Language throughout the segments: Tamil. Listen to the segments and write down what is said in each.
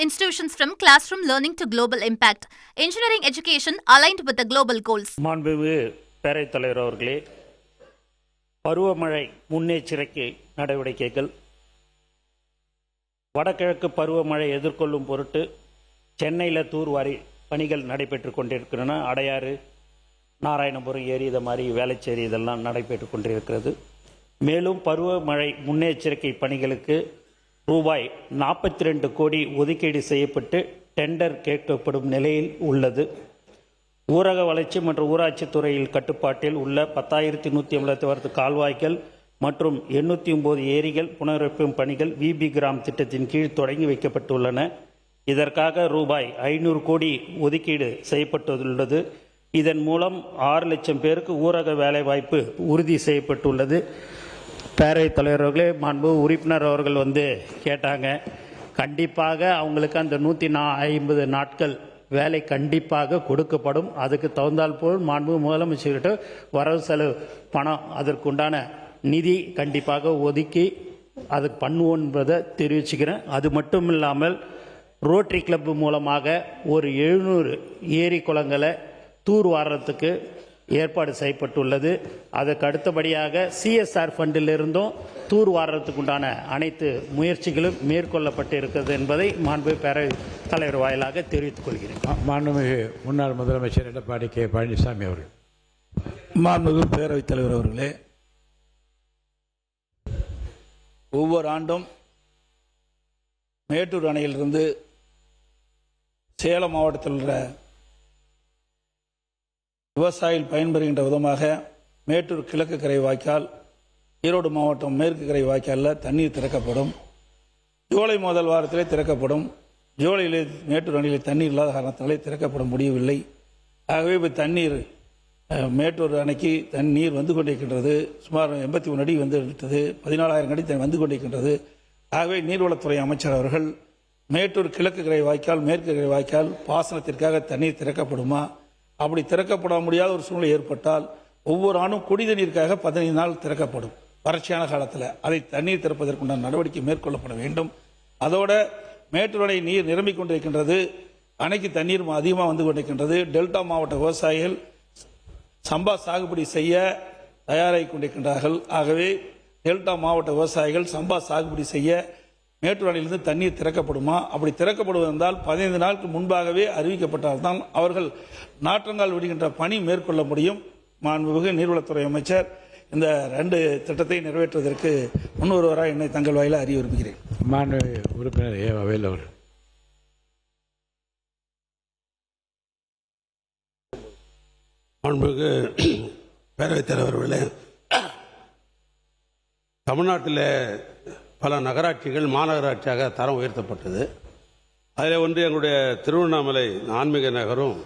institutions from classroom learning to global impact. Engineering education aligned with the global goals. மாண்புமிகு பேரவைத் தலைவர் அவர்களே, பருவமழை முன்னெச்சரிக்கை நடவடிக்கைகள் வடகிழக்கு பருவமழை எதிர்கொள்ளும் பொருட்டு சென்னையில் தூர்வாரி பணிகள் நடைபெற்று கொண்டிருக்கின்றன. அடையாறு, நாராயணபுரம் ஏரி, இது மாதிரி வேளச்சேரி இதெல்லாம் நடைபெற்று கொண்டிருக்கிறது. மேலும் பருவமழை முன்னெச்சரிக்கை பணிகளுக்கு ரூபாய் 42 கோடி ஒதுக்கீடு செய்யப்பட்டு டெண்டர் கேட்கப்படும் நிலையில் உள்ளது. ஊரக வளர்ச்சி மற்றும் ஊராட்சி துறையில் கட்டுப்பாட்டில் உள்ள 10,186 கால்வாய்கள் மற்றும் 809 ஏரிகள் புனரமைப்பும் பணிகள் விபி கிராம் திட்டத்தின் கீழ் தொடங்கி வைக்கப்பட்டுள்ளன. இதற்காக ரூபாய் 500 கோடி ஒதுக்கீடு செய்யப்பட்டுள்ளது. இதன் மூலம் 6 லட்சம் பேருக்கு ஊரக வேலைவாய்ப்பு உறுதி செய்யப்பட்டுள்ளது. பேரவைத் தலைவர்களே, மாண்பு உறுப்பினர் அவர்கள் கேட்டாங்க. கண்டிப்பாக அவங்களுக்கு அந்த 150 நாட்கள் வேலை கண்டிப்பாக கொடுக்கப்படும். அதுக்கு தகுந்தால் போல் மாண்பு முதலமைச்சர்கிட்ட வரவு செலவு பணம் அதற்குண்டான நிதி கண்டிப்பாக ஒதுக்கி அது பண்ணுவோம் என்பதை தெரிவிச்சுக்கிறேன். அது மட்டும் இல்லாமல் ரோட்டரி கிளப் மூலமாக ஒரு 700 ஏரி குளங்களை தூர் வாரத்துக்கு ஏற்பாடு செய்யப்பட்டுள்ளது. அதற்கு அடுத்தபடியாக சிஎஸ்ஆர் ஃபண்டிலிருந்தும் தூர் வாரத்துக்கு உண்டான அனைத்து முயற்சிகளும் மேற்கொள்ளப்பட்டு இருக்கிறது என்பதை மாண்பு பேரவைத் தலைவர் வாயிலாக தெரிவித்துக் கொள்கிறேன். மாண்புமிகு முன்னாள் முதலமைச்சர் எடப்பாடி கே பழனிசாமி அவர்கள். மாண்புமிகு பேரவைத் தலைவர் அவர்களே, ஒவ்வொரு ஆண்டும் மேட்டூர் அணையிலிருந்து சேலம் மாவட்டத்தில் உள்ள விவசாயிகள் பயன்பெறுகின்ற விதமாக மேட்டூர் கிழக்கு கரை வாய்க்கால், ஈரோடு மாவட்டம் மேற்கு கரை வாய்க்காலில் தண்ணீர் திறக்கப்படும். ஜூலை முதல் வாரத்திலே திறக்கப்படும். ஜூலையிலே மேட்டூர் அணையில் தண்ணீர் இல்லாத காரணத்தினாலே திறக்கப்பட முடியவில்லை. ஆகவே இப்போ தண்ணீர் மேட்டூர் அணைக்கு தண்ணீர் வந்து கொண்டிருக்கின்றது. சுமார் 81 அடி வந்து விட்டது. 14,000 அடி வந்து கொண்டிருக்கின்றது. ஆகவே நீர்வளத்துறை அமைச்சர் அவர்கள் மேட்டூர் கிழக்கு கரை வாய்க்கால், மேற்கு கரை வாய்க்கால் பாசனத்திற்காக தண்ணீர் திறக்கப்படுமா, அப்படி திறக்கப்பட முடியாத ஒரு சூழ்நிலை ஏற்பட்டால் ஒவ்வொரு ஆண்டும் குடித நீருக்காக 15 நாள் திறக்கப்படும். வறட்சியான காலத்தில் அதை தண்ணீர் திறப்பதற்குண்டான நடவடிக்கை மேற்கொள்ளப்பட வேண்டும். அதோட மேட்டூர் அணை நீர் நிரம்பிக் கொண்டிருக்கின்றது. அணைக்கு தண்ணீர் அதிகமாக வந்து கொண்டிருக்கின்றது. டெல்டா மாவட்ட விவசாயிகள் சம்பா சாகுபடி செய்ய தயாராகி கொண்டிருக்கின்றார்கள். ஆகவே டெல்டா மாவட்ட விவசாயிகள் சம்பா சாகுபடி செய்ய மேட்டூர் அணையிலிருந்து தண்ணீர் திறக்கப்படுமா, அப்படி திறக்கப்படுவதால் 15 நாளுக்கு முன்பாகவே அறிவிக்கப்பட்டால்தான் அவர்கள் நாற்றங்கால் விடுகின்ற பணி மேற்கொள்ள முடியும். மாண்புமிகு நீர்வளத்துறை அமைச்சர் இந்த 2 திட்டத்தை நிறைவேற்றுவதற்கு முன்வருவராக என்னை தங்கள் வாயில அறிய விரும்புகிறேன். மாண்பு உறுப்பினர் ஏ வவேல் அவர்கள். மாண்புமிகு பேரவைத் தலைவர்களே, தமிழ்நாட்டில் பல நகராட்சிகள் மாநகராட்சியாக தரம் உயர்த்தப்பட்டது. அதில் ஒன்று எங்களுடைய திருவண்ணாமலை ஆன்மீக நகரும்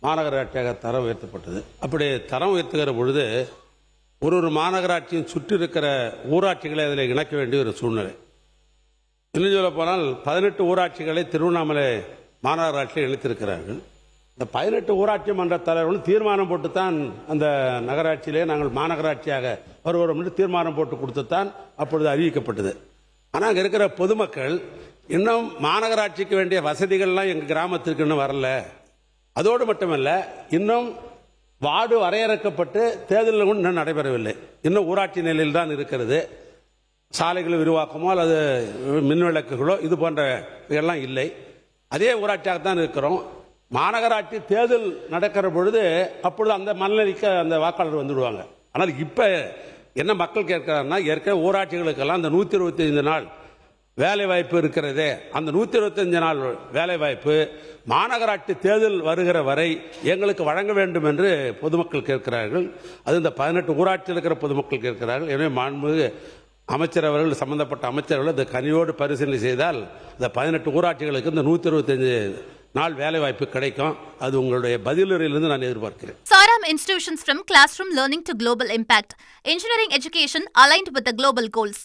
மாநகராட்சியாக தரம் உயர்த்தப்பட்டது. அப்படி தரம் உயர்த்துகிற பொழுது ஒரு மாநகராட்சியும் சுற்றி இருக்கிற ஊராட்சிகளை அதில் இணைக்க வேண்டிய ஒரு சூழ்நிலை. இன்னும் சொல்ல போனால் 18 ஊராட்சிகளை திருவண்ணாமலை மாநகராட்சியில் இணைத்திருக்கிறார்கள். இந்த 18 ஊராட்சி மன்ற தலைவர்களும் தீர்மானம் போட்டுத்தான் அந்த நகராட்சியிலே நாங்கள் மாநகராட்சியாக வருவோம் என்று தீர்மானம் போட்டு கொடுத்துத்தான் அப்பொழுது அறிவிக்கப்பட்டது. ஆனால் அங்கே இருக்கிற பொதுமக்கள் இன்னும் மாநகராட்சிக்கு வேண்டிய வசதிகள்லாம் எங்கள் கிராமத்திற்கு இன்னும் வரல. அதோடு மட்டுமல்ல, இன்னும் வார்டு வரையறுக்கப்பட்டு தேர்தல் இன்னும் நடைபெறவில்லை. இன்னும் ஊராட்சி நிலையில் தான் இருக்கிறது. சாலைகள் விரிவாக்கமோ அல்லது மின்விளக்குகளோ இது போன்ற இதெல்லாம் இல்லை. அதே ஊராட்சியாகத்தான் இருக்கிறோம். மாநகராட்சி தேர்தல் நடக்கிற பொழுது அப்பொழுது அந்த மனநிலைக்கு அந்த வாக்காளர் வந்துடுவாங்க. ஆனால் இப்போ என்ன மக்கள் கேட்கிறாருன்னா, ஏற்கனவே ஊராட்சிகளுக்கெல்லாம் அந்த 125 நாள் வேலை வாய்ப்பு இருக்கிறதே, அந்த 125 நாள் வேலை வாய்ப்பு மாநகராட்சி தேர்தல் வருகிற வரை எங்களுக்கு வழங்க வேண்டும் என்று பொதுமக்கள் கேட்கிறார்கள். அது இந்த 18 ஊராட்சியில் இருக்கிற பொதுமக்கள் கேட்கிறார்கள். எனவே மாண்புமிகு அமைச்சர் அவர்கள், சம்பந்தப்பட்ட அமைச்சர்கள் இந்த கனியோடு பரிசீலனை செய்தால் இந்த 18 ஊராட்சிகளுக்கு இந்த 125 நாள் வேலை வாய்ப்பு கிடைக்கும். அது உங்களுடைய பதிலுரையிலிருந்து நான் எதிர்பார்க்கிறேன். Saram institutions from classroom learning to global impact. Engineering education aligned with the global goals.